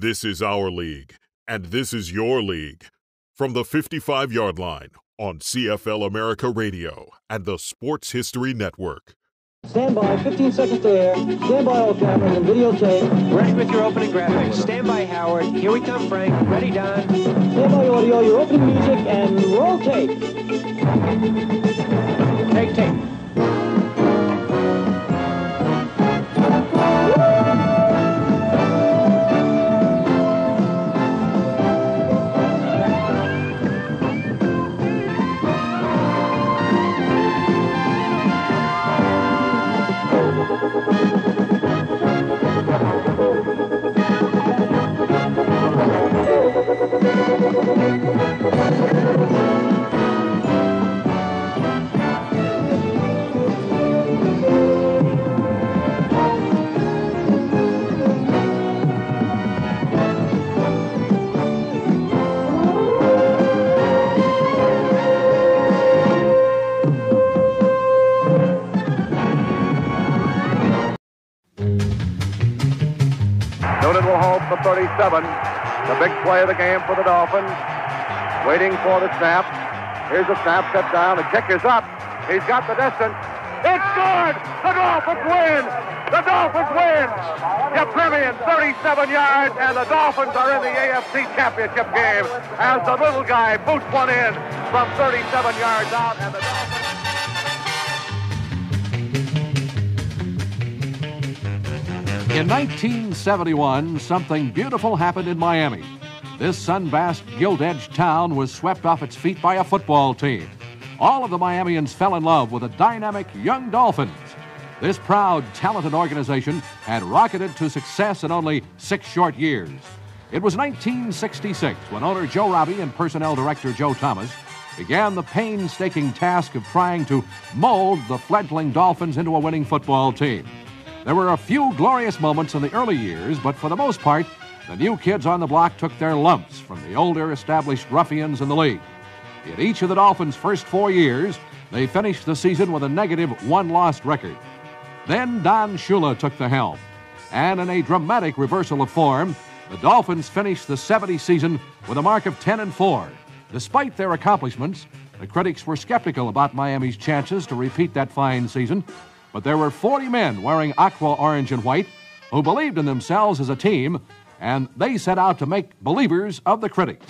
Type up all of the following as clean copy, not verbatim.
This is our league, and this is your league. From the 55-yard line on CFL America Radio and the Sports History Network. Stand by, 15 seconds to air. Stand by, all cameras and videotape. Ready with your opening graphics. Stand by, Howard. Here we come, Frank. Ready, Don. Stand by, audio, your opening music, and roll tape. Take tape. Noonan will hold the 37. The big play of the game for the Dolphins. Waiting for the snap. Here's the snap, set down. The kick is up. He's got the distance. It's good! The Dolphins win! The Dolphins win! Yepremian, 37 yards, and the Dolphins are in the AFC Championship game as the little guy boots one in from 37 yards out, and the Dolphins... In 1971, something beautiful happened in Miami. This sun-basked, gilt-edged town was swept off its feet by a football team. All of the Miamians fell in love with the dynamic young Dolphins. This proud, talented organization had rocketed to success in only 6 short years. It was 1966 when owner Joe Robbie and personnel director Joe Thomas began the painstaking task of trying to mold the fledgling Dolphins into a winning football team. There were a few glorious moments in the early years, but for the most part, the new kids on the block took their lumps from the older, established ruffians in the league. In each of the Dolphins' first 4 years, they finished the season with a negative 1-loss record. Then Don Shula took the helm, and in a dramatic reversal of form, the Dolphins finished the 70 season with a mark of 10-4. Despite their accomplishments, the critics were skeptical about Miami's chances to repeat that fine season, but there were 40 men wearing aqua orange and white who believed in themselves as a team, and they set out to make believers of the critics.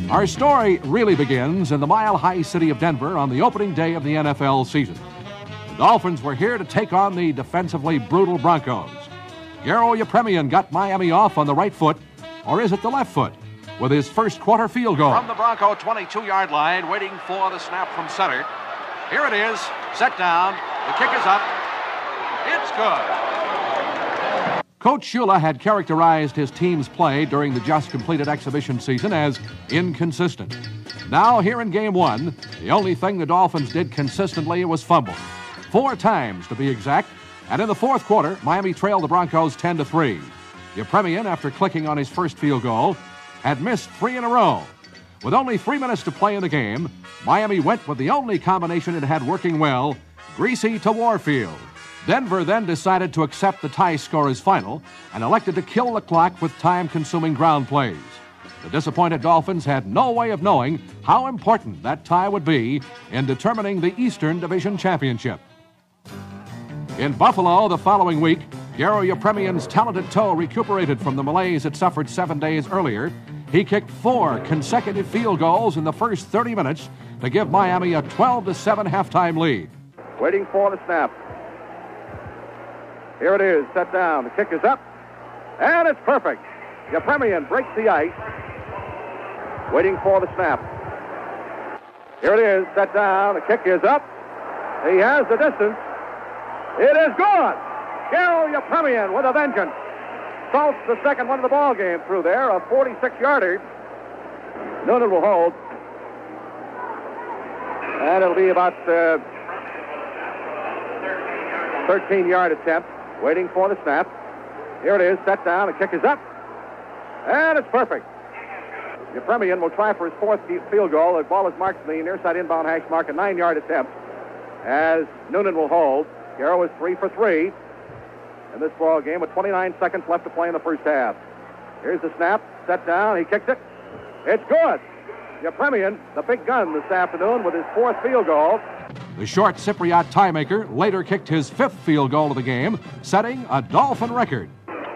Our story really begins in the mile-high city of Denver on the opening day of the NFL season. The Dolphins were here to take on the defensively brutal Broncos. Garo Yepremian got Miami off on the right foot, or is it the left foot, with his first quarter field goal. From the Bronco 22-yard line, waiting for the snap from center. Here it is, set down, the kick is up, it's good. Coach Shula had characterized his team's play during the just completed exhibition season as inconsistent. Now, here in Game 1, the only thing the Dolphins did consistently was fumble. 4 times, to be exact, and in the fourth quarter, Miami trailed the Broncos 10-3. Yepremian, after clicking on his first field goal, had missed 3 in a row. With only 3 minutes to play in the game, Miami went with the only combination it had working well, Greasy to Warfield. Denver then decided to accept the tie score as final and elected to kill the clock with time-consuming ground plays. The disappointed Dolphins had no way of knowing how important that tie would be in determining the Eastern Division Championship. In Buffalo the following week, Garo Yepremian's talented toe recuperated from the malaise it suffered 7 days earlier. He kicked 4 consecutive field goals in the first 30 minutes to give Miami a 12-7 halftime lead. Waiting for the snap. Here it is, set down. The kick is up, and it's perfect. Yepremian breaks the ice. Waiting for the snap. Here it is, set down. The kick is up. He has the distance. It is good. Garo Yepremian with a vengeance. Salts the second one of the ball game through there, a 46-yarder. Noonan will hold. And it'll be about 13-yard attempt. Waiting for the snap. Here it is, set down. The kick is up. And it's perfect. Yepremian will try for his 4th field goal. The ball is marked to the near side inbound hash mark, a 9-yard attempt. As Noonan will hold. Garo is 3 for 3. in this ball game with 29 seconds left to play in the first half. Here's the snap, set down, he kicks it. It's good. Yepremian, the big gun this afternoon with his 4th field goal. The short Cypriot tiemaker later kicked his 5th field goal of the game, setting a Dolphin record.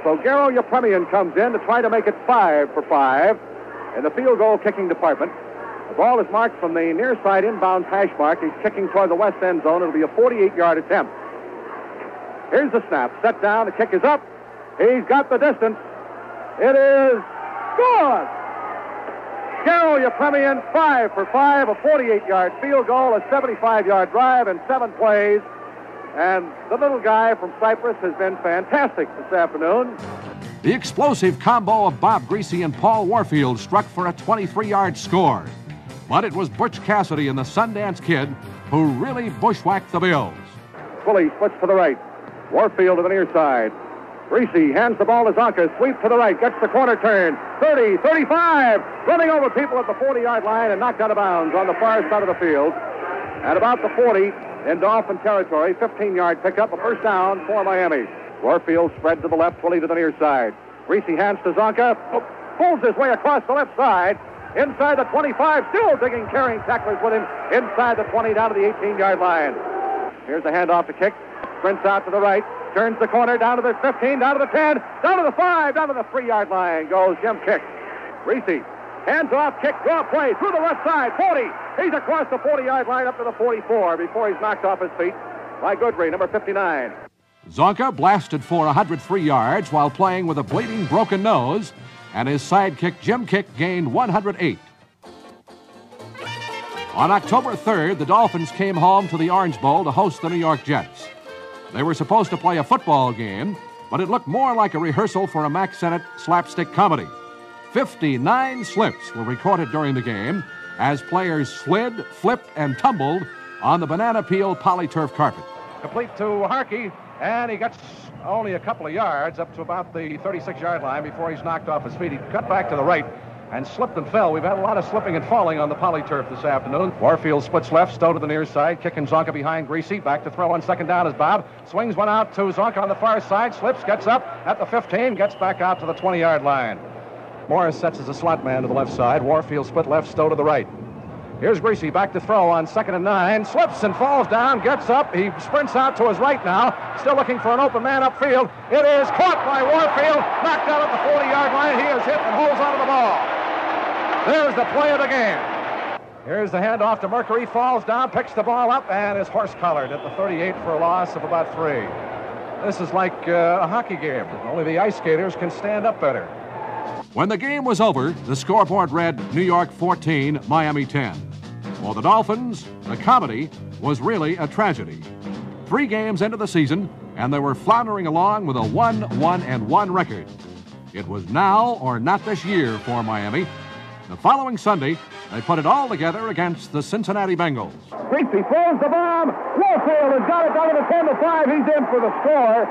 So Garo Yepremian comes in to try to make it 5 for 5 in the field goal kicking department. The ball is marked from the near side inbound hash mark. He's kicking toward the west end zone. It'll be a 48-yard attempt. Here's the snap. Set down. The kick is up. He's got the distance. It is good. Garo Yepremian, 5 for 5, a 48-yard field goal, a 75-yard drive in 7 plays. And the little guy from Cyprus has been fantastic this afternoon. The explosive combo of Bob Greasy and Paul Warfield struck for a 23-yard score. But it was Butch Cassidy and the Sundance Kid who really bushwhacked the Bills. Twilley splits to the right. Warfield to the near side. Greasy hands the ball to Zonka. Sweep to the right. Gets the corner turn. 30, 35. Running over people at the 40-yard line and knocked out of bounds on the far side of the field. At about the 40 in Dolphin territory. 15-yard pickup. A first down for Miami. Warfield spread to the left. Twilley to the near side. Greasy hands to Zonka. Pulls his way across the left side. Inside the 25. Still digging, carrying tacklers with him. Inside the 20 down to the 18-yard line. Here's the handoff to kick. Sprints out to the right. Turns the corner down to the 15, down to the 10, down to the 5, down to the 3-yard line goes Jim Kick. Greasy, hands off, kick, draw play, through the left side, 40. He's across the 40-yard line up to the 44 before he's knocked off his feet by Goodry, number 59. Zonka blasted for 103 yards while playing with a bleeding broken nose, and his sidekick Jim Kick gained 108. On October 3rd, the Dolphins came home to the Orange Bowl to host the New York Jets. They were supposed to play a football game, but it looked more like a rehearsal for a Mack Sennett slapstick comedy. 59 slips were recorded during the game as players slid, flipped, and tumbled on the banana peel polyturf carpet. Complete to Harkey, and he gets only a couple of yards up to about the 36-yard line before he's knocked off his feet. He cut back to the right and slipped and fell. We've had a lot of slipping and falling on the polyturf this afternoon. Warfield splits left, Stowe to the near side, kicking Zonka behind Greasy. Back to throw on second down is Bob. Swings one out to Zonka on the far side, slips, gets up at the 15, gets back out to the 20-yard line. Morris sets as a slot man to the left side. Warfield split left, Stowe to the right. Here's Greasy back to throw on 2nd and 9. Slips and falls down, gets up. He sprints out to his right now, still looking for an open man upfield. It is caught by Warfield, knocked out at the 40-yard line. He is hit and holds onto the ball. There's the play of the game. Here's the handoff to Mercury, falls down, picks the ball up, and is horse-collared at the 38 for a loss of about 3. This is like a hockey game. Only the ice skaters can stand up better. When the game was over, the scoreboard read New York 14, Miami 10. For the Dolphins, the comedy was really a tragedy. 3 games into the season, and they were floundering along with a 1-1-1 record. It was now or not this year for Miami. The following Sunday, they put it all together against the Cincinnati Bengals. Greasy throws the bomb. Warfield has got it down to the 10-5. He's in for the score.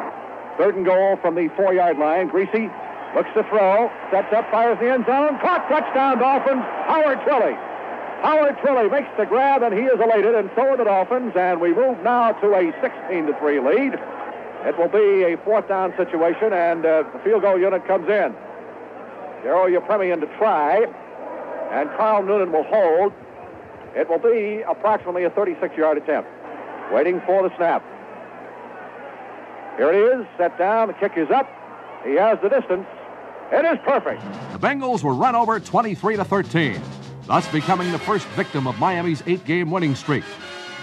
3rd and goal from the 4-yard line. Greasy looks to throw, sets up, fires the end zone. Caught, touchdown, Dolphins. Howard Twilley. Howard Twilley makes the grab, and he is elated, and so are the Dolphins. And we move now to a 16-3 lead. It will be a 4th down situation, and the field goal unit comes in. Garo Yepremian to try. And Carl Noonan will hold. It will be approximately a 36-yard attempt. Waiting for the snap. Here it is, set down, the kick is up. He has the distance. It is perfect. The Bengals were run over 23-13, thus becoming the first victim of Miami's 8-game winning streak.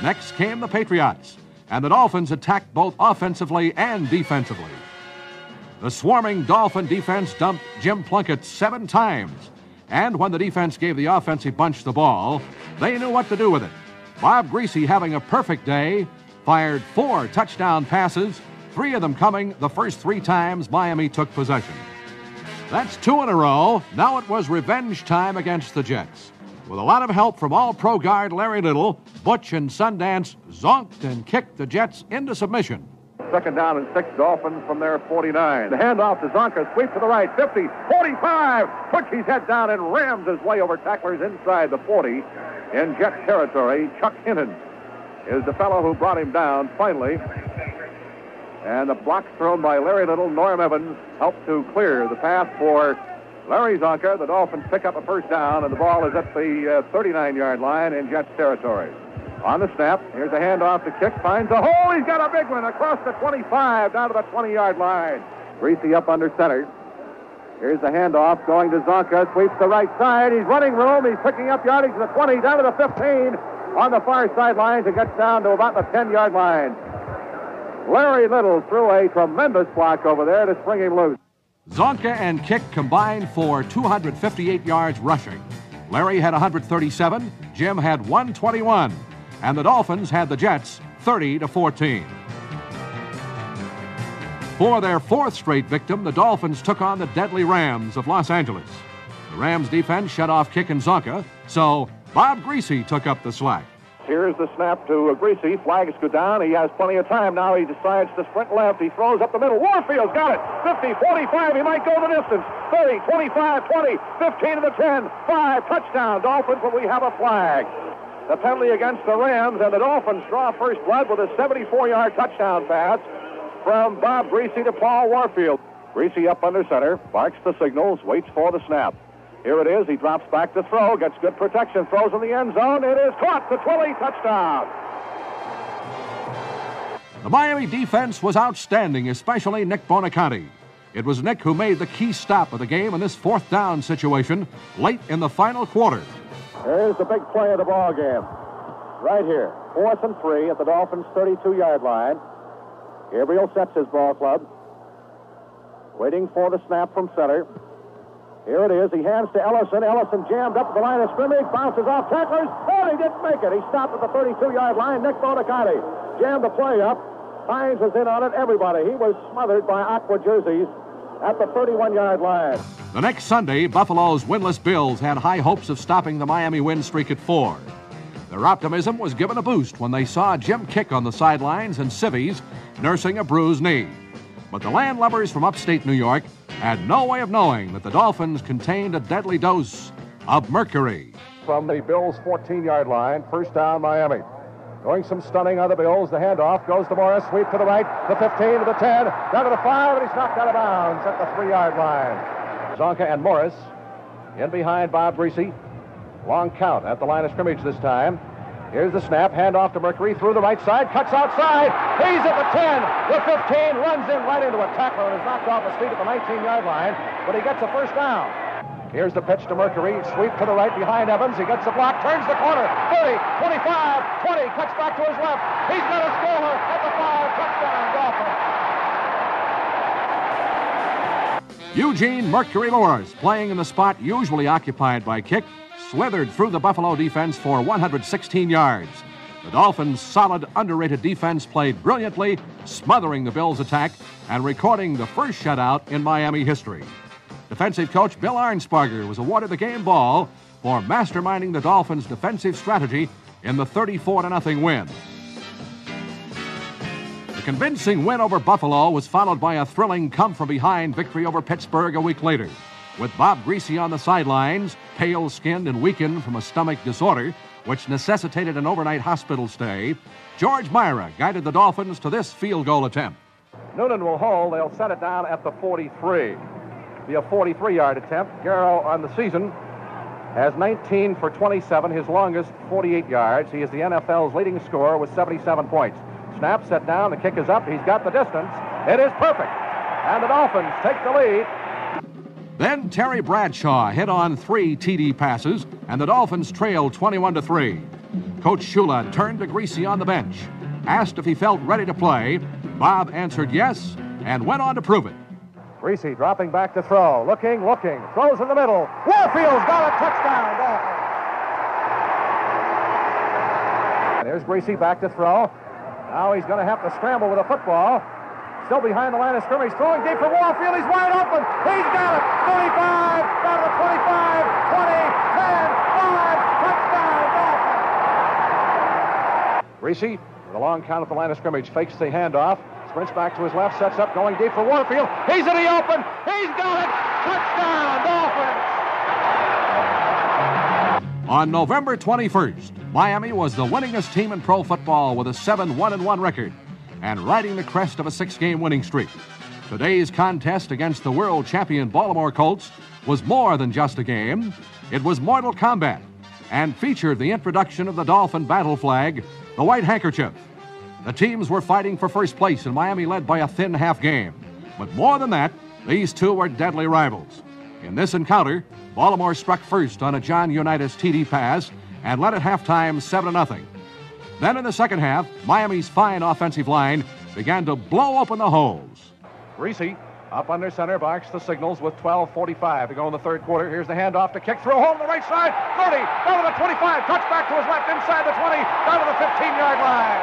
Next came the Patriots, and the Dolphins attacked both offensively and defensively. The swarming Dolphin defense dumped Jim Plunkett 7 times. And when the defense gave the offensive bunch the ball, they knew what to do with it. Bob Greasy, having a perfect day, fired 4 touchdown passes, 3 of them coming the first 3 times Miami took possession. That's 2 in a row. Now it was revenge time against the Jets. With a lot of help from all-pro guard Larry Little, Butch and Sundance zonked and kicked the Jets into submission. 2nd down and 6, Dolphins from their 49. The handoff to Zonka, sweep to the right, 50, 45. Puts his head down and rams his way over tacklers inside the 40 in Jet territory. Chuck Hinton is the fellow who brought him down finally. And the block thrown by Larry Little, Norm Evans helped to clear the path for Larry Zonka. The Dolphins pick up a first down, and the ball is at the 39-yard line in Jets territory. On the snap, here's a handoff to Kick, finds a hole. He's got a big one across the 25 down to the 20-yard line. Greasy up under center. Here's the handoff going to Zonka, sweeps the right side. He's running room. He's picking up yardage to the 20, down to the 15. On the far sidelines, it gets down to about the 10-yard line. Larry Little threw a tremendous block over there to spring him loose. Zonka and Kick combined for 258 yards rushing. Larry had 137, Jim had 121, and the Dolphins had the Jets 30-14. For their fourth straight victim, the Dolphins took on the deadly Rams of Los Angeles. The Rams defense shut off Kick and Zonka, so Bob Greasy took up the slack. Here's the snap to Greasy. Flags go down. He has plenty of time now. He decides to sprint left. He throws up the middle. Warfield's got it. 50, 45. He might go the distance. 30, 25, 20, 15 to the 10. 5, touchdown. Dolphins, but we have a flag. The penalty against the Rams, and the Dolphins draw first blood with a 74-yard touchdown pass from Bob Greasy to Paul Warfield. Greasy up under center, barks the signals, waits for the snap. Here it is. He drops back to throw, gets good protection, throws in the end zone. It is caught. The 20, touchdown. The Miami defense was outstanding, especially Nick Bonaconte. It was Nick who made the key stop of the game in this fourth down situation late in the final quarter. Here's the big play of the ball game. Right here. 4th and 3 at the Dolphins' 32-yard line. Gabriel sets his ball club. Waiting for the snap from center. Here it is. He hands to Ellison. Ellison jammed up the line of scrimmage, bounces off tacklers. Oh, he didn't make it. He stopped at the 32-yard line. Nick Bonaconte jammed the play up. Hines was in on it. Everybody. He was smothered by aqua jerseys at the 31-yard line. The next Sunday, Buffalo's winless Bills had high hopes of stopping the Miami win streak at 4. Their optimism was given a boost when they saw Jim Kick on the sidelines and Civvies nursing a bruised knee. But the landlubbers from upstate New York had no way of knowing that the Dolphins contained a deadly dose of mercury. From the Bills' 14-yard line, first down Miami. Doing some stunning on the Bills. The handoff goes to Morris. Sweep to the right. The 15 to the 10. Down to the 5, and he's knocked out of bounds at the 3-yard line. Zonka and Morris in behind Bob Greasy. Long count at the line of scrimmage this time. Here's the snap. Handoff to Mercury through the right side. Cuts outside. He's at the 10. The 15 runs in right into a tackler and is knocked off his feet at the 19-yard line. But he gets a first down. Here's the pitch to Mercury. Sweep to the right behind Evans. He gets the block. Turns the corner. 30, 25, 20. Cuts back to his left. He's got a score at the 5. Touchdown, Dolphins. Eugene Mercury Lawrence, playing in the spot usually occupied by Kick, slithered through the Buffalo defense for 116 yards. The Dolphins' solid, underrated defense played brilliantly, smothering the Bills' attack and recording the first shutout in Miami history. Defensive coach Bill Arnsparger was awarded the game ball for masterminding the Dolphins' defensive strategy in the 34-0 win. The convincing win over Buffalo was followed by a thrilling come-from-behind victory over Pittsburgh a week later. With Bob Greasy on the sidelines, pale-skinned and weakened from a stomach disorder, which necessitated an overnight hospital stay, George Myra guided the Dolphins to this field goal attempt. Noonan will hold. They'll set it down at the 43. Be a 43-yard attempt. Garrow on the season has 19 for 27, his longest 48 yards. He is the NFL's leading scorer with 77 points. Snap set down. The kick is up. He's got the distance. It is perfect. And the Dolphins take the lead. Then Terry Bradshaw hit on 3 TD passes, and the Dolphins trailed 21-3. Coach Shula turned to Greasy on the bench. Asked if he felt ready to play. Bob answered yes, and went on to prove it. Greasy dropping back to throw. Looking. Throws in the middle. Warfield's got a touchdown, Dolphins. And here's Greasy back to throw. Now he's going to have to scramble with a football. Still behind the line of scrimmage, throwing deep for Warfield. He's wide open. He's got it. 35, down to the 25, 20, 10, 5, touchdown, Dolphins. Greasy, with a long count at the line of scrimmage, fakes the handoff, sprints back to his left, sets up, going deep for Warfield. He's in the open. He's got it. Touchdown, Dolphins. On November 21st, Miami was the winningest team in pro football with a 7-1-1 record. and riding the crest of a 6-game winning streak. Today's contest against the world champion Baltimore Colts was more than just a game. It was Mortal Kombat and featured the introduction of the Dolphin battle flag, the White Handkerchief. The teams were fighting for first place, and Miami led by a thin half game. But more than that, these two were deadly rivals. In this encounter, Baltimore struck first on a John Unitas TD pass and led at halftime 7-0. Then in the second half, Miami's fine offensive line began to blow open the holes. Greasy up under center, box the signals with 12:45 to go in the third quarter. Here's the handoff to kick through, home the right side, 30, down to the 25, touchback to his left, inside the 20, down to the 15-yard line.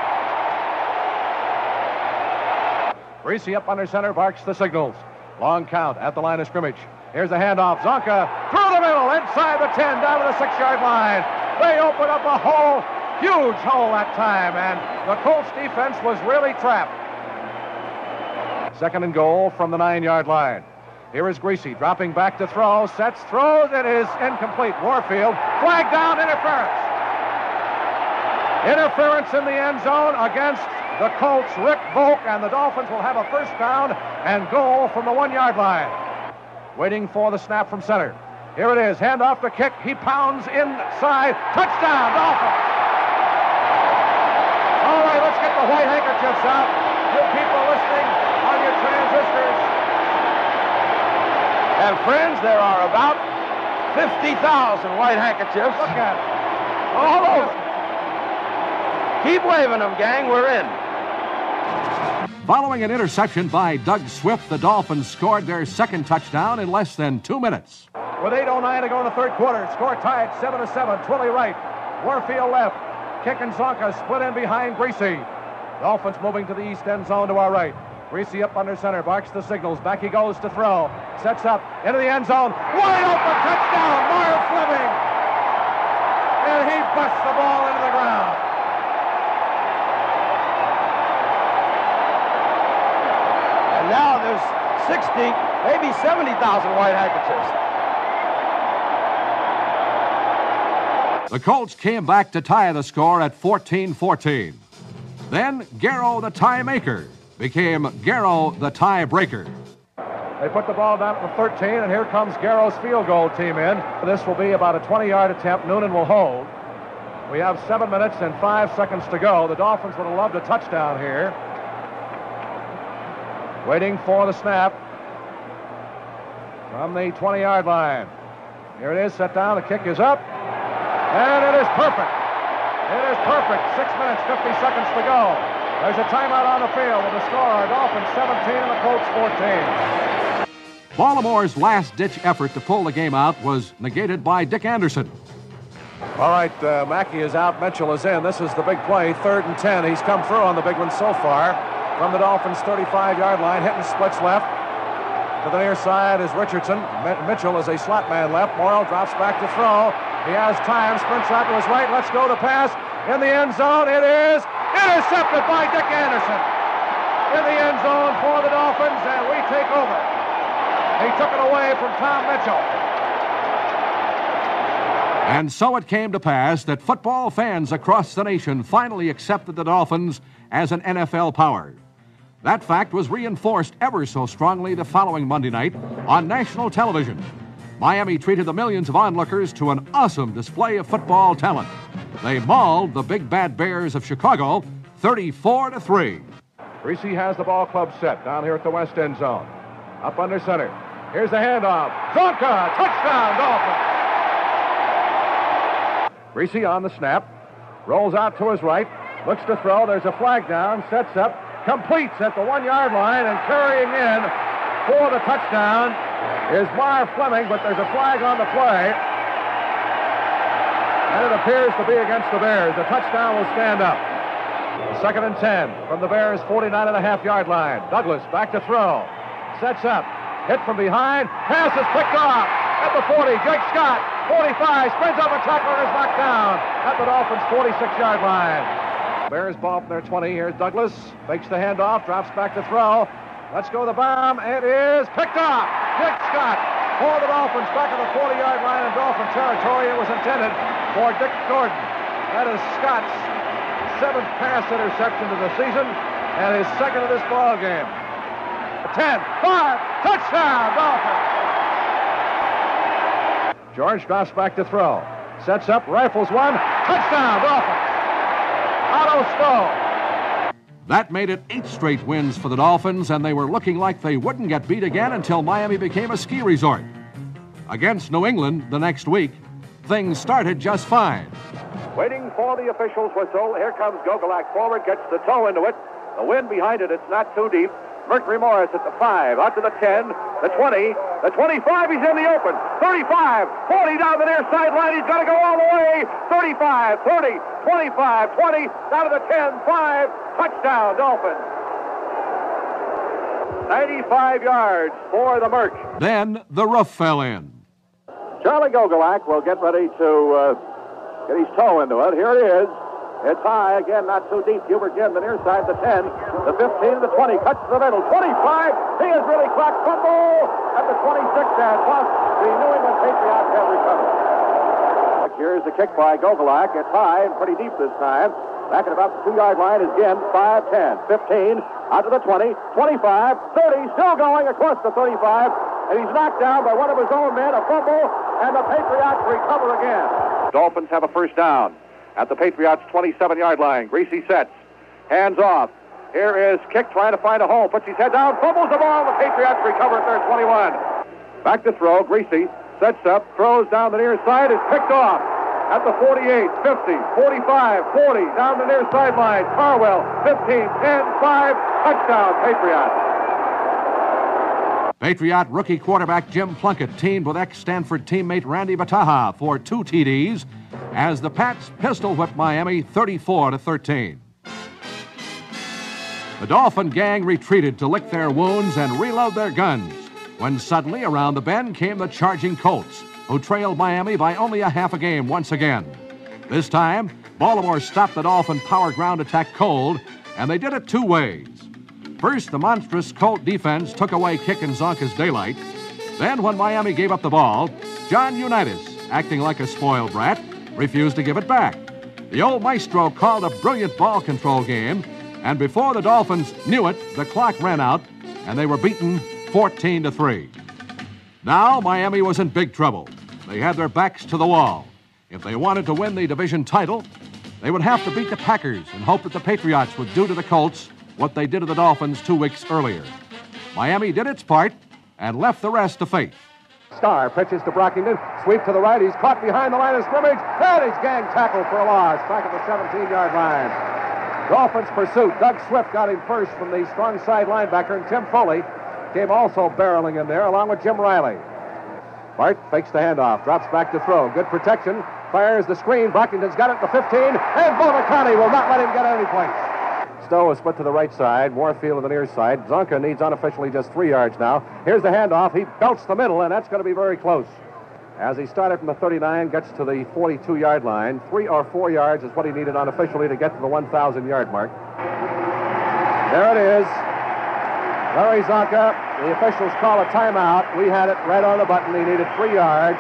Greasy up under center, barks the signals. Long count at the line of scrimmage. Here's the handoff. Zonka through the middle, inside the 10, down to the 6-yard line. They open up a hole, huge hole that time, and the Colts defense was really trapped. Second and goal from the 9-yard line. Here is Greasy dropping back to throw, sets, throws, it is incomplete. Warfield, flag down, interference. Interference in the end zone against the Colts, Rick Volk, and the Dolphins will have a first down and goal from the 1-yard line. Waiting for the snap from center. Here it is, handoff to kick. He pounds inside. Touchdown, Dolphins! All right, let's get the white handkerchiefs out. You people listening on your transistors. And friends, there are about 50,000 white handkerchiefs. Look at it. All over. Keep waving them, gang. We're in. Following an interception by Doug Swift, the Dolphins scored their second touchdown in less than 2 minutes. With 8:09 to go in the third quarter, score tied 7-7. Twilly right, Warfield left. Kick and Zonka split in behind Greasy. Dolphins moving to the east end zone to our right. Greasy up under center, barks the signals. Back he goes to throw. Sets up into the end zone. Wide open touchdown, Marv Fleming. And he busts the ball into the ground. And now there's 60, maybe 70,000 white handkerchiefs. The Colts came back to tie the score at 14-14. Then Garrow the tie maker became Garrow the tie breaker. They put the ball down at the 13, and here comes Garrow's field goal team in. This will be about a 20-yard attempt. Noonan will hold. We have 7 minutes and 5 seconds to go. The Dolphins would have loved a touchdown here. Waiting for the snap from the 20-yard line. Here it is, set down. The kick is up. And it is perfect. It is perfect. 6 minutes, 50 seconds to go. There's a timeout on the field with the score. Dolphins 17 and the Colts 14. Baltimore's last-ditch effort to pull the game out was negated by Dick Anderson. All right, Mackey is out. Mitchell is in. This is the big play. 3rd and 10. He's come through on the big one so far. From the Dolphins' 35-yard line, hitting splits left. To the near side is Richardson. Mitchell is a slot man left. Morrill drops back to throw. He has time, sprints out to his right. Let's go to pass. In the end zone, it is intercepted by Dick Anderson. In the end zone for the Dolphins, and we take over. He took it away from Tom Mitchell. And so it came to pass that football fans across the nation finally accepted the Dolphins as an NFL power. That fact was reinforced ever so strongly the following Monday night on national television. Miami treated the millions of onlookers to an awesome display of football talent. They mauled the Big Bad Bears of Chicago 34-3. Greasy has the ball club set down here at the west end zone. Up under center. Here's the handoff. Zonka, touchdown, Dolphins. Greasy on the snap. Rolls out to his right. Looks to throw. There's a flag down. Sets up. Completes at the 1-yard line, and carrying in for the touchdown is Marv Fleming, but there's a flag on the play. And it appears to be against the Bears. The touchdown will stand up. 2nd and 10 from the Bears' 49.5-yard line. Douglas back to throw. Sets up. Hit from behind. Pass is picked off at the 40. Jake Scott, 45, spins up a tackler and is knocked down at the Dolphins' 46-yard line. Bears ball from their 20. Here's Douglas. Fakes the handoff. Drops back to throw. Let's go to the bomb. It is picked off. Jake Scott for the Dolphins back at the 40-yard line in Dolphin territory. It was intended for Dick Gordon. That is Scott's 7th pass interception of the season. and his second of this ball game. 10, 5, touchdown, Dolphins! George drops back to throw. Sets up, rifles one, touchdown, Dolphins! Otto Stowe. That made it 8 straight wins for the Dolphins, and they were looking like they wouldn't get beat again until Miami became a ski resort. Against New England the next week, things started just fine. Waiting for the officials' whistle. Here comes Gogolak forward, gets the toe into it. The wind behind it, it's not too deep. Mercury Morris at the 5, out to the 10, the 20, the 25, he's in the open. 35, 40 down the near sideline, he's got to go all the way. 35, 30, 25, 20, down to the 10, 5, touchdown, Dolphins. 95 yards for the Merc. Then the roof fell in. Charlie Gogolak will get ready to get his toe into it. Here it is. It's high, again, not too deep. Hubert Jim, the near side, the 10, the 15, the 20, cuts to the middle, 25. He is really cracked. Fumble at the 26, and plus the New England Patriots have recovered. Here's the kick by Gogolak. It's high and pretty deep this time. Back at about the 2-yard line is Jim, 5, 10, 15, out to the 20, 25, 30, still going across the 35, and he's knocked down by one of his own men, a fumble, and the Patriots recover again. Dolphins have a first down at the Patriots' 27-yard line. Greasy sets, hands off. Here is Kick trying to find a hole, puts his head down, fumbles the ball, the Patriots recover at their 21. Back to throw, Greasy sets up, throws down the near side, is picked off at the 48, 50, 45, 40, down the near sideline. Carwell, 15, 10, 5, touchdown, Patriots. Patriot rookie quarterback Jim Plunkett teamed with ex-Stanford teammate Randy Bataha for 2 TDs as the Pats pistol whipped Miami 34-13. The Dolphin gang retreated to lick their wounds and reload their guns when suddenly around the bend came the charging Colts, who trailed Miami by only a half a game once again. This time, Baltimore stopped the Dolphin power ground attack cold, and they did it 2 ways. First, the monstrous Colt defense took away Kick and Zonka's daylight. Then, when Miami gave up the ball, John Unitas, acting like a spoiled brat, refused to give it back. The old maestro called a brilliant ball control game, and before the Dolphins knew it, the clock ran out, and they were beaten 14-3. Now, Miami was in big trouble. They had their backs to the wall. If they wanted to win the division title, they would have to beat the Packers and hope that the Patriots would do to the Colts what they did to the Dolphins 2 weeks earlier. Miami did its part and left the rest to fate. Starr pitches to Brockington, sweep to the right, he's caught behind the line of scrimmage, and he's gang tackled for a loss, back at the 17-yard line. Dolphins pursuit, Doug Swift got him first from the strong side linebacker, and Tim Foley came also barreling in there, along with Jim Riley. Bart fakes the handoff, drops back to throw, good protection, fires the screen, Brockington's got it at the 15, and Bonacani will not let him get any place. Stowe is split to the right side, Moorfield to the near side. Zonka needs unofficially just 3 yards now. Here's the handoff. He belts the middle, and that's going to be very close. As he started from the 39, gets to the 42-yard line. 3 or 4 yards is what he needed unofficially to get to the 1,000-yard mark. There it is. Larry Zonka, the officials call a timeout. We had it right on the button. He needed 3 yards.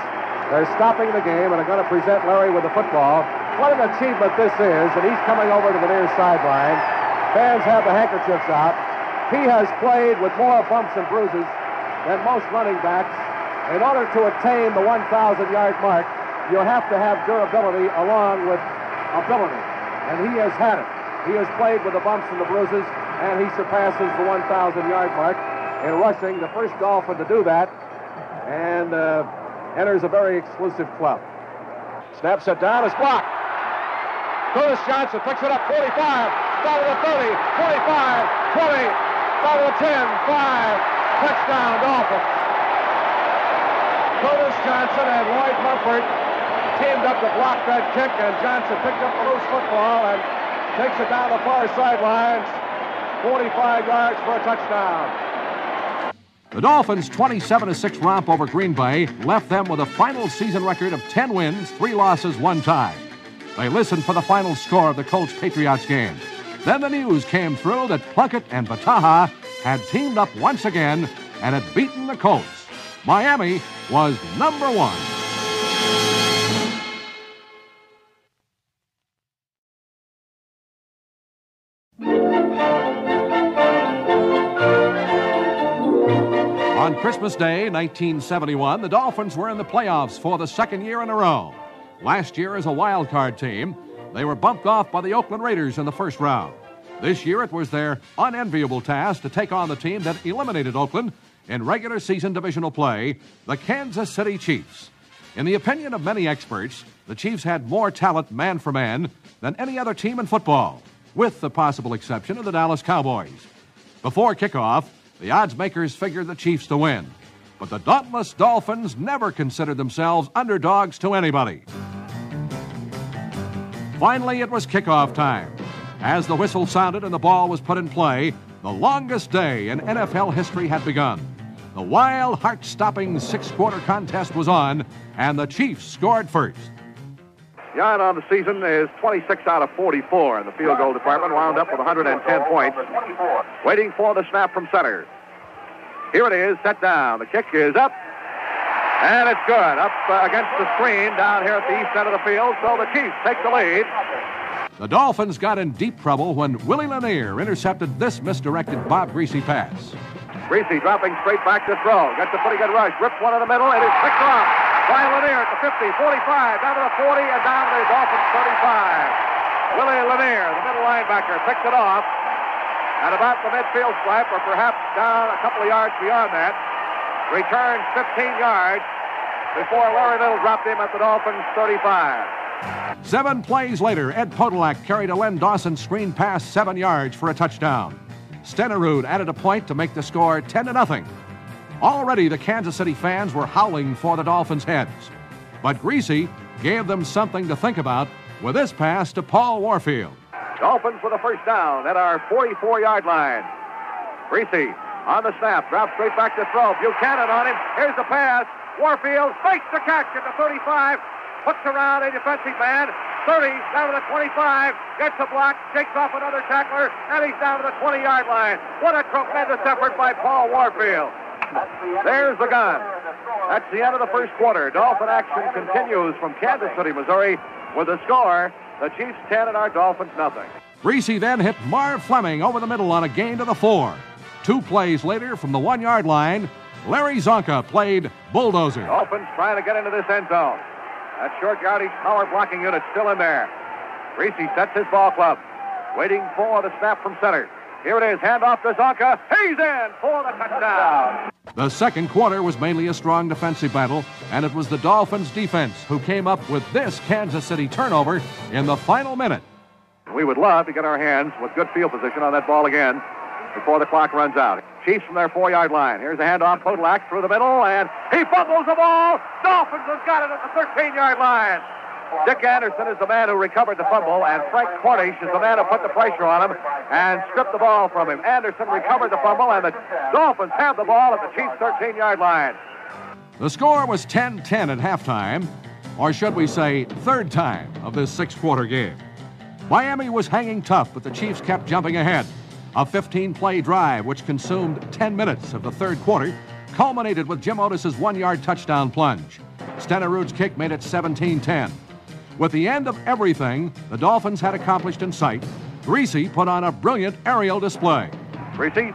They're stopping the game and are going to present Larry with the football. What an achievement this is, and he's coming over to the near sideline. Fans have the handkerchiefs out. He has played with more bumps and bruises than most running backs. In order to attain the 1,000-yard mark, you have to have durability along with ability, and he has had it. He has played with the bumps and the bruises, and he surpasses the 1,000-yard mark in rushing, the first Dolphin to do that, and enters a very exclusive club. Snap set down, is blocked. Curtis Johnson picks it up, 45, down to the 30, 25, 20, down to the 10, 5, touchdown Dolphins. Curtis Johnson and Lloyd Mumford teamed up to block that kick, and Johnson picked up the loose football and takes it down the far sidelines, 45 yards for a touchdown. The Dolphins' 27-6 romp over Green Bay left them with a final season record of 10 wins, 3 losses, 1 tie. They listened for the final score of the Colts-Patriots game. Then the news came through that Plunkett and Bataha had teamed up once again and had beaten the Colts. Miami was number 1. Christmas Day, 1971, the Dolphins were in the playoffs for the second year in a row. Last year, as a wild card team, they were bumped off by the Oakland Raiders in the first round. This year, it was their unenviable task to take on the team that eliminated Oakland in regular season divisional play, the Kansas City Chiefs. In the opinion of many experts, the Chiefs had more talent man for man than any other team in football, with the possible exception of the Dallas Cowboys. Before kickoff, the odds makers figured the Chiefs to win. But the dauntless Dolphins never considered themselves underdogs to anybody. Finally, it was kickoff time. As the whistle sounded and the ball was put in play, the longest day in NFL history had begun. The wild, heart-stopping six-quarter contest was on, and the Chiefs scored first. Yard on the season is 26 out of 44 in the field goal department, wound up with 110 points. Waiting for the snap from center. Here it is, set down. The kick is up, and it's good. Up against the screen down here at the east end of the field, so the Chiefs take the lead. The Dolphins got in deep trouble when Willie Lanier intercepted this misdirected Bob Greasy pass. Greasy dropping straight back to throw. Gets a pretty good rush. Rips one in the middle. It is picked off by Lanier at the 50, 45, down to the 40, and down to the Dolphins 35. Willie Lanier, the middle linebacker, picked it off at about the midfield stripe, or perhaps down a couple of yards beyond that. Returns 15 yards before Larry Little dropped him at the Dolphins 35. 7 plays later, Ed Podolak carried a Len Dawson screen pass 7 yards for a touchdown. Stenerud added a point to make the score 10-0. Already, the Kansas City fans were howling for the Dolphins' heads. But Greasy gave them something to think about with this pass to Paul Warfield. Dolphins with a first down at our 44-yard line. Greasy on the snap, drops straight back to throw. Buchanan on him. Here's the pass. Warfield fakes the catch at the 35. Puts around a defensive man, 30, down to the 25, gets a block, shakes off another tackler, and he's down to the 20-yard line. What a tremendous effort by Paul Warfield. There's the gun. That's the end of the first quarter. Dolphin action continues from Kansas City, Missouri, with the score, the Chiefs 10 and our Dolphins nothing. Greasy then hit Marv Fleming over the middle on a gain to the 4. 2 plays later, from the 1-yard line, Larry Zonka played bulldozer. Dolphins trying to get into this end zone. That short yardage power blocking unit still in there. Greasy sets his ball club, waiting for the snap from center. Here it is, handoff to Zonka. He's in for the touchdown. The second quarter was mainly a strong defensive battle, and it was the Dolphins' defense who came up with this Kansas City turnover in the final minute. We would love to get our hands with good field position on that ball again before the clock runs out. Chiefs from their 4-yard line. Here's a handoff, Podolak through the middle, and he fumbles the ball. Dolphins have got it at the 13-yard line. Dick Anderson is the man who recovered the fumble, and Frank Cornish is the man who put the pressure on him and stripped the ball from him. Anderson recovered the fumble, and the Dolphins have the ball at the Chiefs' 13-yard line. The score was 10-10 at halftime, or should we say third time of this 6-quarter game. Miami was hanging tough, but the Chiefs kept jumping ahead. A 15-play drive, which consumed 10 minutes of the third quarter, culminated with Jim Otis's 1-yard touchdown plunge. Stenerud's kick made it 17-10. With the end of everything the Dolphins had accomplished in sight, Greasy put on a brilliant aerial display. Greasy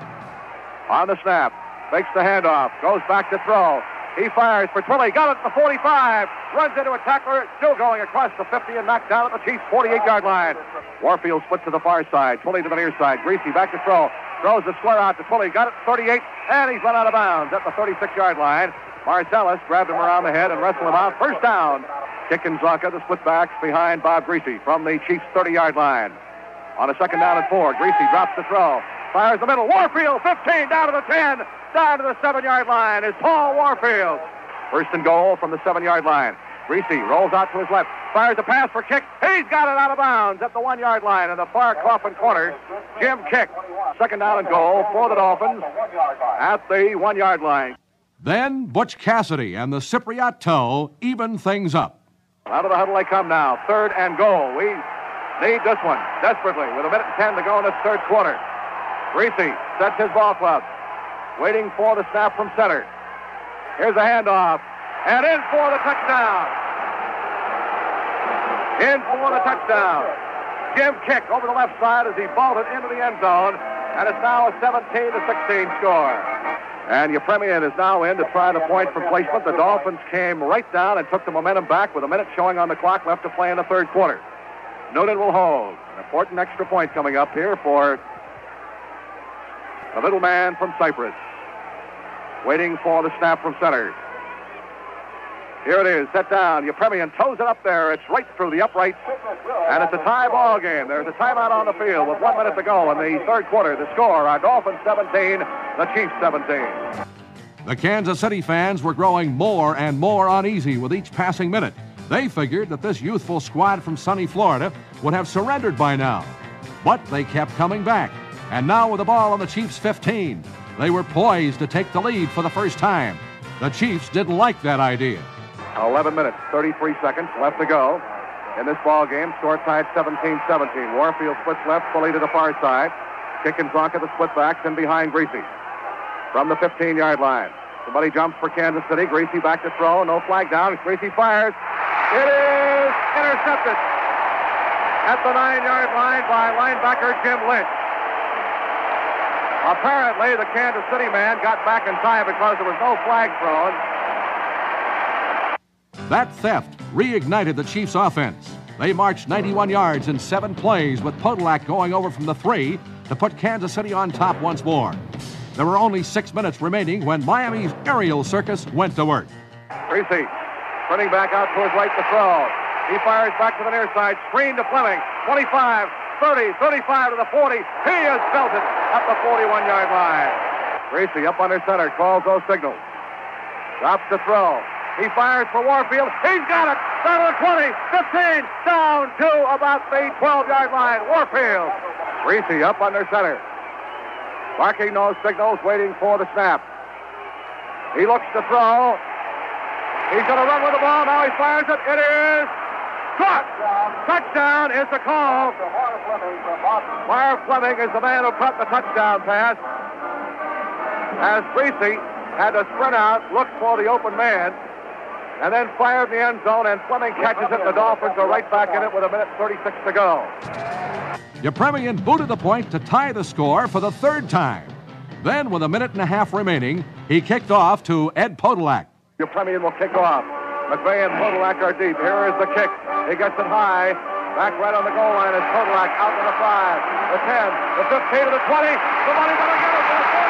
on the snap, makes the handoff, goes back to throw. He fires for Twilley, got it at the 45, runs into a tackler, still going across the 50 and knocked down at the Chiefs' 48-yard line. Warfield split to the far side, Twilley to the near side. Greasy back to throw, throws the square out to Twilley, got it at 38, and he's run out of bounds at the 36-yard line. Marcellus grabbed him around the head and wrestled him out. First down. Kicking Zonka, the split backs behind Bob Greasy from the Chiefs' 30-yard line. On a second down and 4, Greasy drops the throw, fires the middle. Warfield, 15, down to the 10, down to the 7-yard line is Paul Warfield. First and goal from the 7-yard line. Greasy rolls out to his left, fires a pass for Kick. He's got it out of bounds at the 1-yard line in the far coffin corner. Jim Kick. Second down and goal for the Dolphins at the 1-yard line. Then Butch Cassidy and the Cypriot toe even things up. Out of the huddle they come now. Third and goal. We need this one desperately with 1:10 to go in this third quarter. Greasy sets his ball club, waiting for the snap from center. Here's a handoff, and in for the touchdown. In for the touchdown. Jim Kick over the left side as he vaulted into the end zone, and it's now a 17-16 score. And Yepremian is now in to try the point from placement. The Dolphins came right down and took the momentum back with a minute showing on the clock left to play in the third quarter. Noonan will hold. An important extra point coming up here for the little man from Cyprus. Waiting for the snap from center. Here it is, set down. Yepremian toes it up there. It's right through the upright. And it's a tie ball game. There's a timeout on the field with 1 minute to go in the third quarter. The score, our Dolphins 17, the Chiefs 17. The Kansas City fans were growing more and more uneasy with each passing minute. They figured that this youthful squad from sunny Florida would have surrendered by now. But they kept coming back. And now with the ball on the Chiefs' 15, they were poised to take the lead for the first time. The Chiefs didn't like that idea. 11 minutes, 33 seconds left to go in this ball game. Score tied 17-17. Warfield splits left, fully to the far side. Kick and Zonka, the split backs, in behind Greasy. From the 15-yard line. Somebody jumps for Kansas City. Greasy back to throw. No flag down. Greasy fires. It is intercepted at the 9-yard line by linebacker Jim Lynch. Apparently, the Kansas City man got back in time because there was no flag thrown. That theft reignited the Chiefs' offense. They marched 91 yards in 7 plays, with Podolak going over from the 3 to put Kansas City on top once more. There were only 6 minutes remaining when Miami's aerial circus went to work. Greasy running back out to his right to throw. He fires back to the near side. Screen to Fleming. 25, 30, 35 to the 40. He has belted at the 41-yard line. Greasy up under center. Calls those signals. Drops the throw. He fires for Warfield. He's got it. Down to the 20, 15, down to about the 12-yard line. Warfield. Greasy up under center. Barking those signals, waiting for the snap. He looks to throw. He's going to run with the ball. Now he fires it. It is caught. Touchdown is the call. Marv Fleming is the man who caught the touchdown pass. As Greasy had to sprint out, look for the open man, and then fired in the end zone, and Fleming catches it, and the Dolphins are right back in it with 1:36 to go. Yepremian booted the point to tie the score for the 3rd time. Then, with 1.5 minutes remaining, he kicked off to Ed Podolak. Yepremian will kick off. McVay and Podolak are deep. Here is the kick. He gets it high. Back right on the goal line is Podolak out to the 5, the 10, the 15 to the 20. Somebody's going to get it to the 40.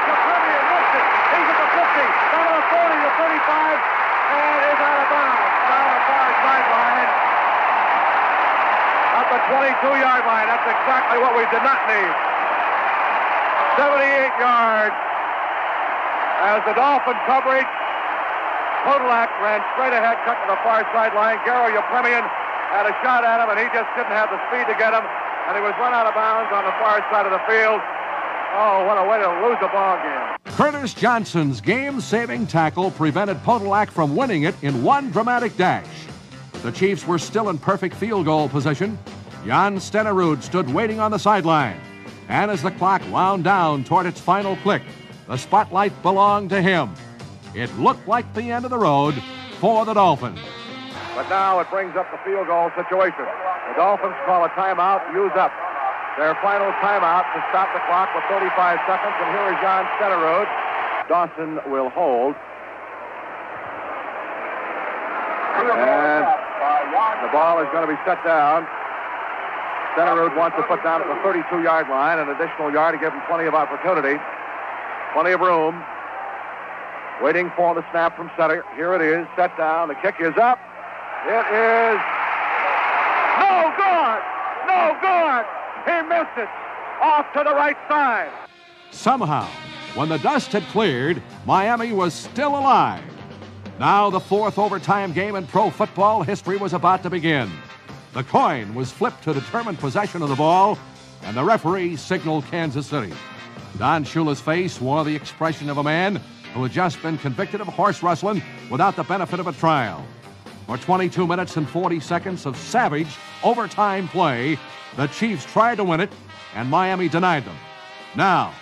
Yepremian missed it. He's at the 50, down to the 40, the 35, and is out of bounds. Down the far sideline. At the 22-yard line. That's exactly what we did not need. 78 yards. As the Dolphin coverage, Podolak ran straight ahead, cut to the far sideline. Garo Yepremian had a shot at him, and he just didn't have the speed to get him, and he was run out of bounds on the far side of the field. Oh, what a way to lose a ball game. Curtis Johnson's game-saving tackle prevented Podolak from winning it in one dramatic dash. The Chiefs were still in perfect field goal position. Jan Stenerud stood waiting on the sideline. And as the clock wound down toward its final click, the spotlight belonged to him. It looked like the end of the road for the Dolphins. But now it brings up the field goal situation. The Dolphins call a timeout, use up their final timeout to stop the clock with 35 seconds. And here is Jan Stenerud. Dawson will hold. And the ball is going to be set down. Stenerud wants to put down at the 32-yard line, an additional yard to give him plenty of opportunity. Plenty of room. Waiting for the snap from center. Here it is, set down. The kick is up. It is no good. No good. He missed it. Off to the right side. Somehow, when the dust had cleared, Miami was still alive. Now the 4th overtime game in pro football history was about to begin. The coin was flipped to determine possession of the ball, and the referee signaled Kansas City. Don Shula's face wore the expression of a man who had just been convicted of horse rustling without the benefit of a trial. For 22 minutes and 40 seconds of savage overtime play, the Chiefs tried to win it, and Miami denied them. Now,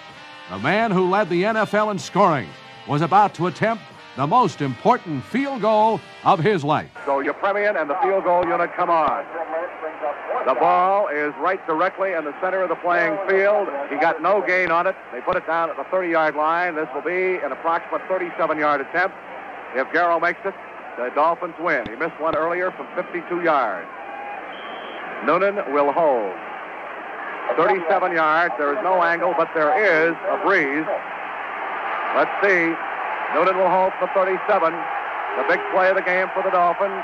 the man who led the NFL in scoring was about to attempt the most important field goal of his life. So Yepremian and the field goal unit come on. The ball is right directly in the center of the playing field. He got no gain on it. They put it down at the 30-yard line. This will be an approximate 37-yard attempt. If Garrow makes it, the Dolphins win. He missed one earlier from 52 yards. Noonan will hold. 37 yards. There is no angle, but there is a breeze. Let's see. Noonan will hold for 37. The big play of the game for the Dolphins.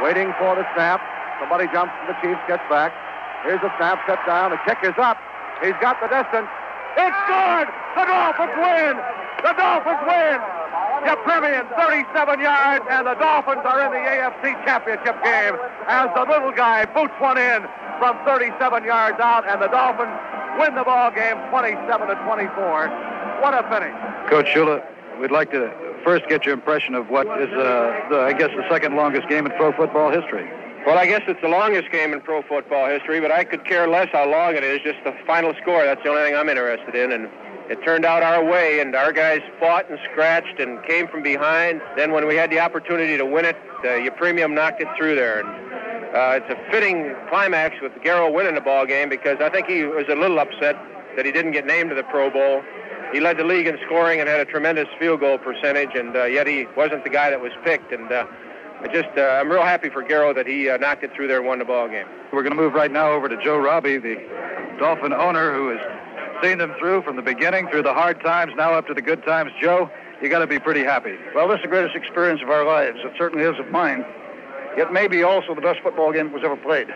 Waiting for the snap. Somebody jumps and the Chiefs, gets back. Here's the snap, set down. The kick is up. He's got the distance. It's good! The Dolphins win! The Dolphins win! Yepremian, 37 yards, and the Dolphins are in the AFC Championship game as the little guy boots one in from 37 yards out, and the Dolphins win the ball game 27-24. What a finish. Coach Shula, we'd like to first get your impression of what is, I guess, the second longest game in pro football history. Well, I guess it's the longest game in pro football history, but I could care less how long it is, just the final score. That's the only thing I'm interested in, and it turned out our way, and our guys fought and scratched and came from behind. Then when we had the opportunity to win it, Yepremian knocked it through there. And it's a fitting climax with Garrow winning the ball game because I think he was a little upset that he didn't get named to the Pro Bowl. He led the league in scoring and had a tremendous field goal percentage, and yet he wasn't the guy that was picked. And I'm real happy for Garrow that he knocked it through there and won the ball game. We're going to move right now over to Joe Robbie, the Dolphin owner, who has seen them through from the beginning, through the hard times, now up to the good times. Joe, you got to be pretty happy. Well, this is the greatest experience of our lives. It certainly is of mine. It may be also the best football game that was ever played.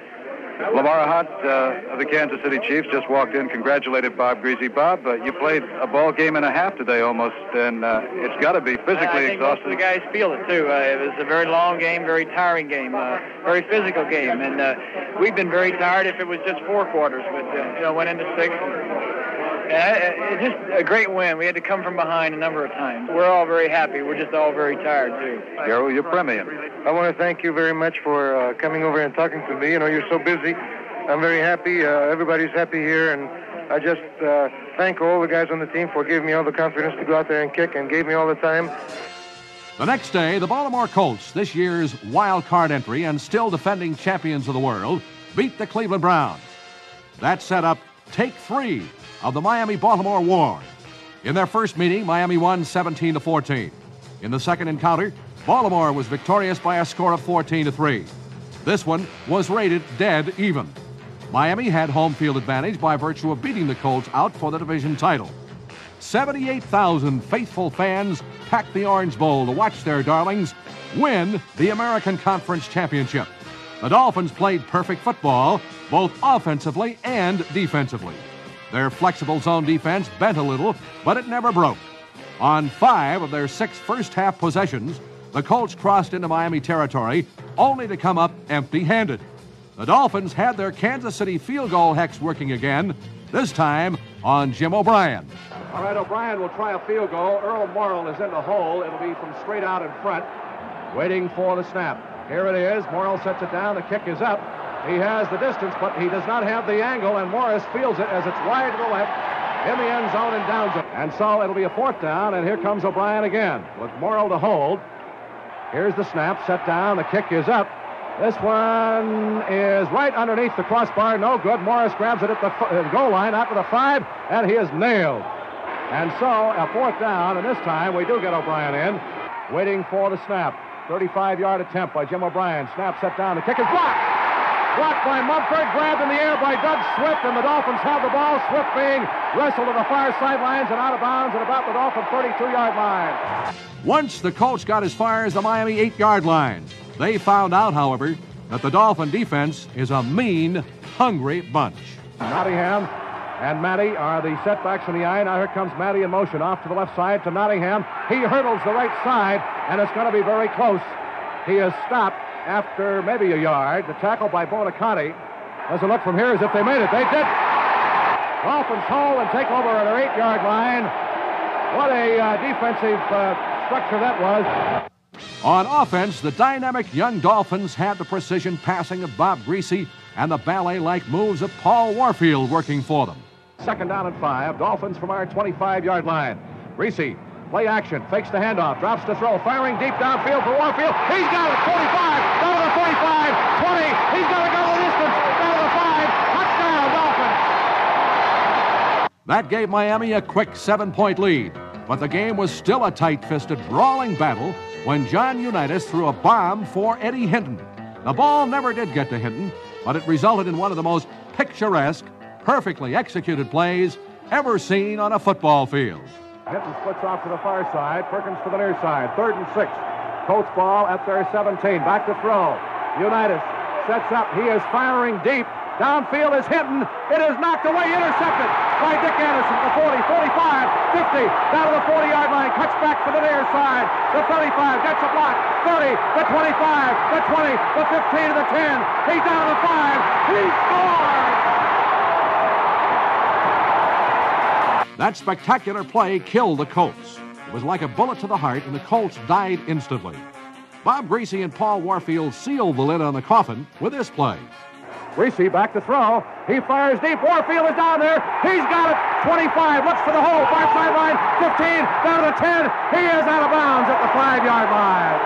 Lamar Hunt of the Kansas City Chiefs just walked in, congratulated Bob Greasy. Bob, you played a ball game and a half today almost, and it's got to be physically exhausting. Most of the guys feel it, too. It was a very long game, very tiring game, very physical game, and we've been very tired if it was just 4 quarters, but, went into 6. It's just a great win. We had to come from behind a number of times. We're all very happy. We're just all very tired, too. Garrow Yepremian. I want to thank you very much for coming over and talking to me. You're so busy. I'm very happy. Everybody's happy here, and I just thank all the guys on the team for giving me all the confidence to go out there and kick and gave me all the time. The next day, the Baltimore Colts, this year's wild card entry and still defending champions of the world, beat the Cleveland Browns. That set up Take 3 of the Miami-Baltimore War. In their first meeting, Miami won 17-14. In the second encounter, Baltimore was victorious by a score of 14-3. This one was rated dead even. Miami had home field advantage by virtue of beating the Colts out for the division title. 78,000 faithful fans packed the Orange Bowl to watch their darlings win the American Conference Championship. The Dolphins played perfect football, both offensively and defensively. Their flexible zone defense bent a little, but it never broke. On 5 of their 6 first-half possessions, the Colts crossed into Miami territory, only to come up empty-handed. The Dolphins had their Kansas City field goal hex working again, this time on Jim O'Brien. All right, O'Brien will try a field goal. Earl Morrill is in the hole. It'll be from straight out in front, waiting for the snap. Here it is. Morrill sets it down. The kick is up. He has the distance, but he does not have the angle, and Morris fields it as it's wide to the left in the end zone and downs it. And so it'll be a 4th down, and here comes O'Brien again with Morrill to hold. Here's the snap, set down. The kick is up. This one is right underneath the crossbar. No good. Morris grabs it at the goal line out to the 5, and he is nailed. And so a 4th down, and this time we do get O'Brien in, waiting for the snap. 35-yard attempt by Jim O'Brien. Snap set down. The kick is blocked. Blocked by Mumford, grabbed in the air by Doug Swift, and the Dolphins have the ball. Swift being wrestled to the far sidelines and out of bounds at about the Dolphin 32-yard line. Once the Colts got as far as the Miami 8-yard line, they found out, however, that the Dolphin defense is a mean, hungry bunch. Nottingham and Matty are the setbacks in the eye. Now here comes Matty in motion off to the left side to Nottingham. He hurdles the right side, and it's going to be very close. He is stopped after maybe a yard. The tackle by Bonaconte. Doesn't look from here as if they made it. They did. Dolphins hold and take over at their 8-yard line. What a defensive structure that was. On offense, the dynamic young Dolphins had the precision passing of Bob Greasy and the ballet-like moves of Paul Warfield working for them. 2nd down and 5. Dolphins from our 25-yard line. Greasy Play action. Fakes the handoff. Drops to throw. Firing deep downfield for Warfield. He's got it. 45. Down to the 45. 20. He's got to go the distance. Down to the 5. Touchdown, Dolphins. That gave Miami a quick 7-point lead. But the game was still a tight-fisted, brawling battle when John Unitas threw a bomb for Eddie Hinton. The ball never did get to Hinton, but it resulted in one of the most picturesque, perfectly executed plays ever seen on a football field. Hinton splits off to the far side. Perkins to the near side. 3rd and 6. Colts ball at their 17. Back to throw. Unitas sets up. He is firing deep. Downfield is Hinton. It is knocked away, intercepted by Dick Anderson. The 40, 45, 50, down to the 40-yard line. Cuts back to the near side. The 35 gets a block. 30, the 25, the 20, the 15 to the 10. He's down to the 5. He scores! That spectacular play killed the Colts. It was like a bullet to the heart, and the Colts died instantly. Bob Greasy and Paul Warfield sealed the lid on the coffin with this play. Greasy back to throw. He fires deep. Warfield is down there. He's got it. 25. Looks for the hole. Far sideline. 15. Down to 10. He is out of bounds at the 5-yard line.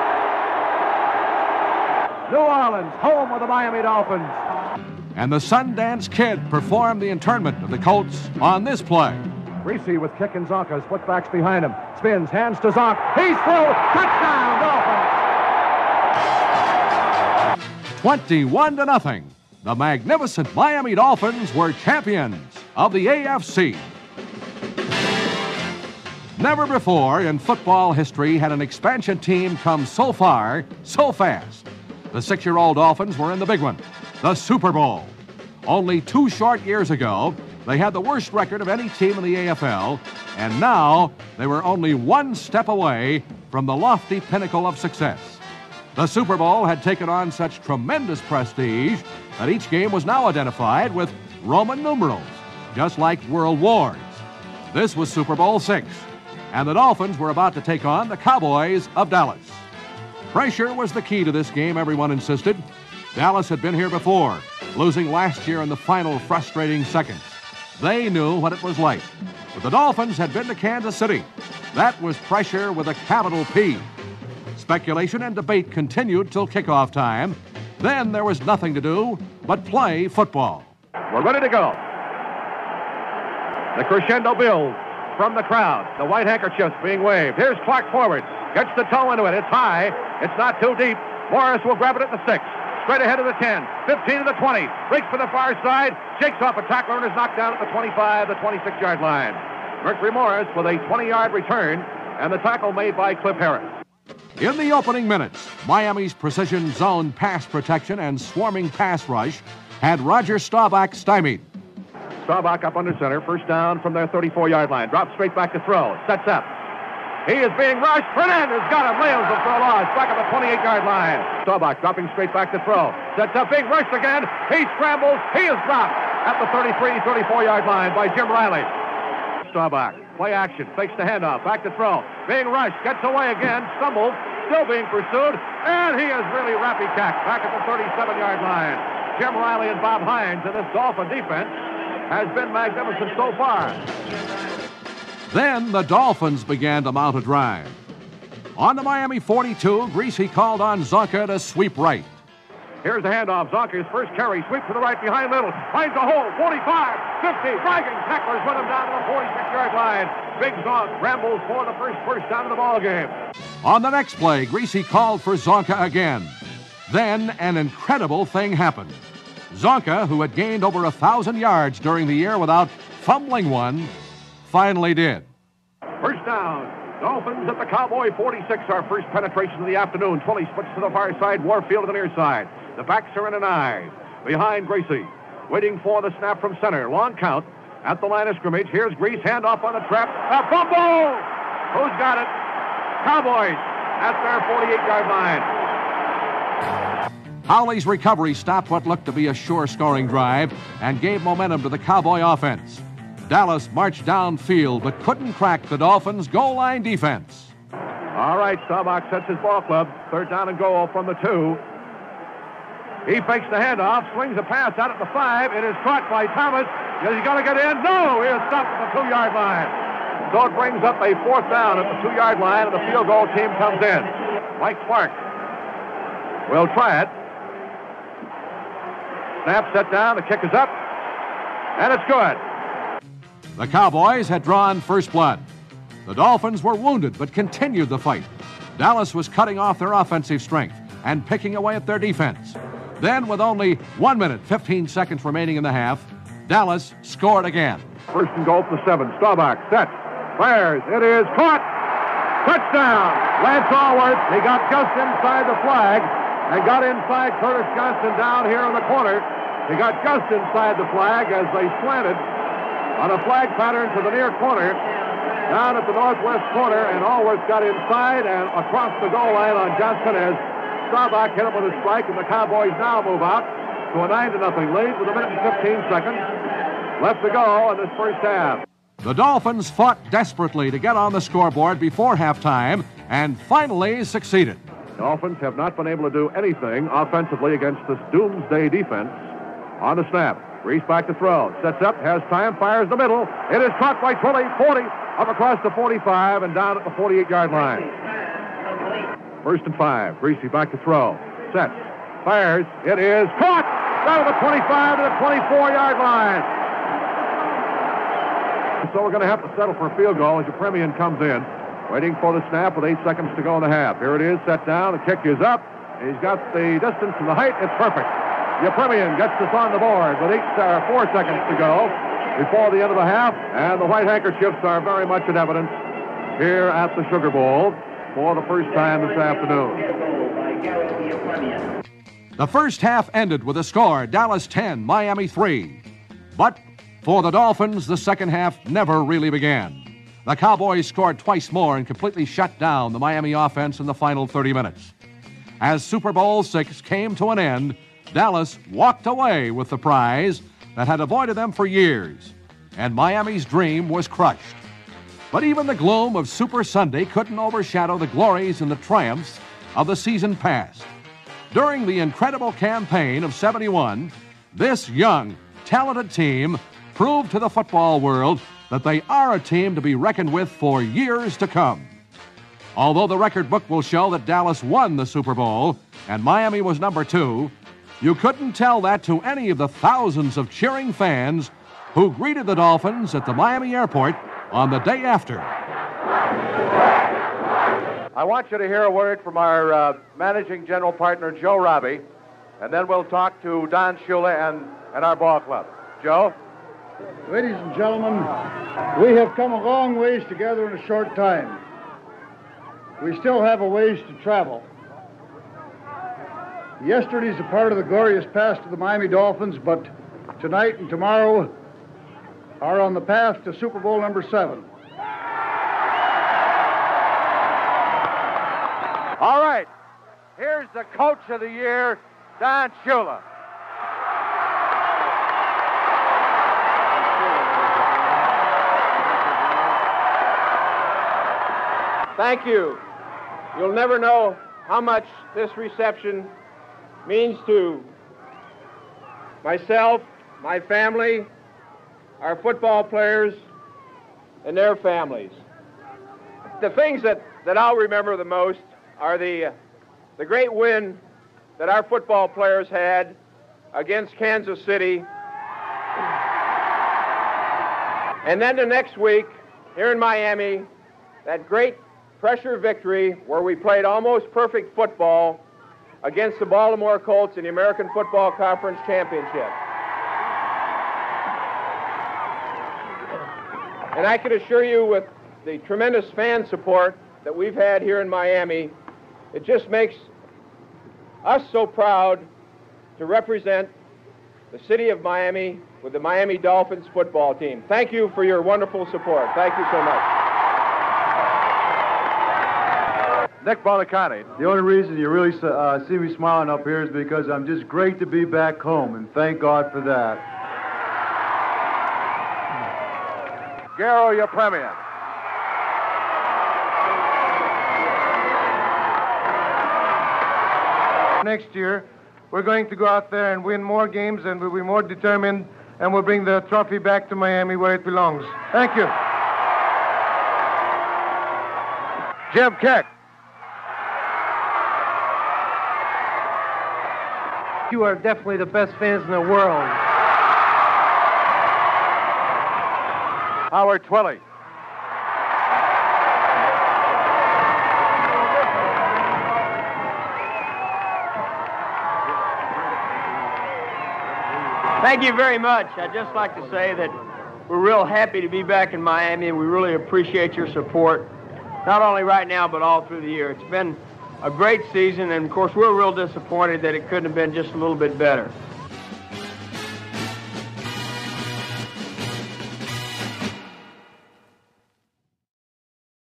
New Orleans, home of the Miami Dolphins. And the Sundance Kid performed the internment of the Colts on this play. Greasy with kick and Zonka. Split backs behind him. Spins. Hands to Zonk. He's through. Touchdown, Dolphins. 21-0. The magnificent Miami Dolphins were champions of the AFC. Never before in football history had an expansion team come so far, so fast. The 6-year-old Dolphins were in the big one, the Super Bowl. Only 2 short years ago, they had the worst record of any team in the AFL, and now they were only 1 step away from the lofty pinnacle of success. The Super Bowl had taken on such tremendous prestige that each game was now identified with Roman numerals, just like world wars. This was Super Bowl VI, and the Dolphins were about to take on the Cowboys of Dallas. Pressure was the key to this game, everyone insisted. Dallas had been here before, losing last year in the final frustrating seconds. They knew what it was like. But the Dolphins had been to Kansas City. That was pressure with a capital P. Speculation and debate continued till kickoff time. Then there was nothing to do but play football. We're ready to go. The crescendo builds from the crowd. The white handkerchiefs being waved. Here's Clark forward. Gets the toe into it. It's high. It's not too deep. Morris will grab it at the 6. Straight ahead of the 10. 15 to the 20. Breaks for the far side. Shakes off a tackler and is knocked down at the 25, the 26-yard line. Mercury Morris with a 20-yard return and the tackle made by Cliff Harris. In the opening minutes, Miami's precision zone pass protection and swarming pass rush had Roger Staubach stymied. Staubach up under center. First down from their 34-yard line. Drops straight back to throw. Sets up. He is being rushed. Fernandez got him. Williams will throw loss. Back at the 28-yard line. Staubach dropping straight back to throw. Sets up. Being rushed again. He scrambles. He is dropped at the 33, 34-yard line by Jim Riley. Staubach. Play action. Fakes the handoff. Back to throw. Being rushed. Gets away again. Stumbles. Still being pursued. And he is really rappy-cacked back at the 37-yard line. Jim Riley and Bob Hines and this Dolphin defense has been magnificent so far. Then the Dolphins began to mount a drive. On the Miami 42, Greasy called on Zonka to sweep right. Here's the handoff. Zonka's first carry. Sweep to the right behind Little. Finds a hole. 45, 50. Dragging tacklers with him down to the 46-yard line. Big Zonk rambles for the first down of the ball game. On the next play, Greasy called for Zonka again. Then an incredible thing happened. Zonka, who had gained over 1,000 yards during the year without fumbling one, finally did. First down. Dolphins at the Cowboy 46. Our first penetration of the afternoon. Twilley splits to the far side. Warfield to the near side. The backs are in an eye. Behind Greasy. Waiting for the snap from center. Long count at the line of scrimmage. Here's Grease. Handoff on the trap. A fumble! Who's got it? Cowboys at their 48-yard line. Howley's recovery stopped what looked to be a sure scoring drive and gave momentum to the Cowboy offense. Dallas marched downfield but couldn't crack the Dolphins' goal line defense. All right, Staubach sets his ball club. 3rd down and goal from the 2. He fakes the handoff, swings a pass out at the 5. It is caught by Thomas. Is he going to get in? No, he is stopped at the 2-yard line. So it brings up a 4th down at the 2-yard line, and the field goal team comes in. Mike Clark will try it. Snap, set down, the kick is up, and it's good. The Cowboys had drawn first blood. The Dolphins were wounded but continued the fight. Dallas was cutting off their offensive strength and picking away at their defense. Then, with only 1 minute, 15 seconds remaining in the half, Dallas scored again. First and goal for the 7. Staubach sets, fires, it is caught. Touchdown! Lance Allworth, he got just inside the flag and got inside Curtis Johnson down here in the corner. He got just inside the flag as they slanted on a flag pattern to the near corner, down at the northwest corner, and Allworth got inside and across the goal line on Johnson as Staubach hit him with a strike, and the Cowboys now move out to a 9-0 lead with 1 minute and 15 seconds left to go in this first half. The Dolphins fought desperately to get on the scoreboard before halftime and finally succeeded. The Dolphins have not been able to do anything offensively against this doomsday defense. On the snap, Reese back to throw, sets up, has time, fires the middle. It is caught by Twilley, 40, up across the 45 and down at the 48-yard line. 1st and 5, Greasy back to throw, sets, fires, it is caught down at the 25 to the 24-yard line. So we're going to have to settle for a field goal as Yepremian comes in, waiting for the snap with 8 seconds to go in the half. Here it is, set down, the kick is up. He's got the distance and the height, it's perfect. Yepremian gets this on the board with 4 seconds to go before the end of the half, and the white handkerchiefs are very much in evidence here at the Sugar Bowl for the first time this afternoon. The first half ended with a score, Dallas 10, Miami 3. But for the Dolphins, the second half never really began. The Cowboys scored twice more and completely shut down the Miami offense in the final 30 minutes. As Super Bowl VI came to an end, Dallas walked away with the prize that had avoided them for years, and Miami's dream was crushed. But even the gloom of Super Sunday couldn't overshadow the glories and the triumphs of the season past. During the incredible campaign of '71, this young, talented team proved to the football world that they are a team to be reckoned with for years to come. Although the record book will show that Dallas won the Super Bowl and Miami was number 2, you couldn't tell that to any of the thousands of cheering fans who greeted the Dolphins at the Miami airport on the day after. I want you to hear a word from our managing general partner, Joe Robbie, and then we'll talk to Don Shula and our ball club. Joe? Ladies and gentlemen, we have come a long ways together in a short time. We still have a ways to travel. Yesterday's a part of the glorious past of the Miami Dolphins, but tonight and tomorrow are on the path to Super Bowl number 7. All right, here's the coach of the year, Don Shula. Thank you. You'll never know how much this reception means to myself, my family, our football players, and their families. The things that I'll remember the most are the great win that our football players had against Kansas City. And then the next week, here in Miami, that great pressure victory where we played almost perfect football against the Baltimore Colts in the American Football Conference Championship. And I can assure you, with the tremendous fan support that we've had here in Miami, it just makes us so proud to represent the city of Miami with the Miami Dolphins football team. Thank you for your wonderful support. Thank you so much. Nick Bonicani. The only reason you really see me smiling up here is because I'm just great to be back home, and thank God for that. Garo Yepremian. Next year, we're going to go out there and win more games, and we'll be more determined, and we'll bring the trophy back to Miami where it belongs. Thank you. Jim Keck. You are definitely the best fans in the world. Howard Twilley. Thank you very much. I'd just like to say that we're real happy to be back in Miami, and we really appreciate your support, not only right now, but all through the year. It's been a great season, and of course, we're real disappointed that it couldn't have been just a little bit better.